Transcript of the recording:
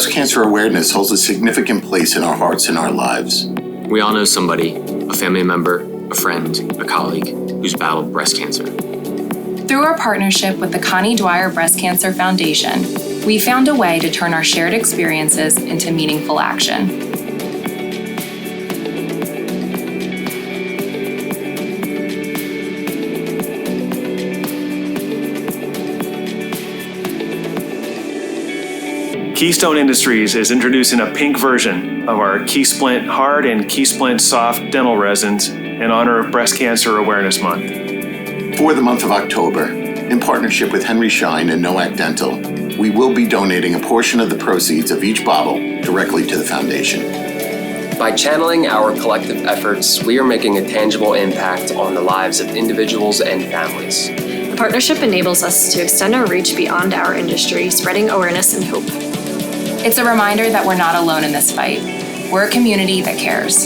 breast cancer awareness holds a significant place in our hearts and our lives. We all know somebody, a family member, a friend, a colleague, who's battled breast cancer. Through our partnership with the Connie Dwyer Breast Cancer Foundation, we found a way to turn our shared experiences into meaningful action. Keystone Industries is introducing a pink version of our KeySplint hard and KeySplint soft dental resins in honor of Breast Cancer Awareness Month. For the month of October, in partnership with Henry Schein and Noack Dental, we will be donating a portion of the proceeds of each bottle directly to the foundation. By channeling our collective efforts, we are making a tangible impact on the lives of individuals and families. The partnership enables us to extend our reach beyond our industry, spreading awareness and hope. It's a reminder that we're not alone in this fight. We're a community that cares.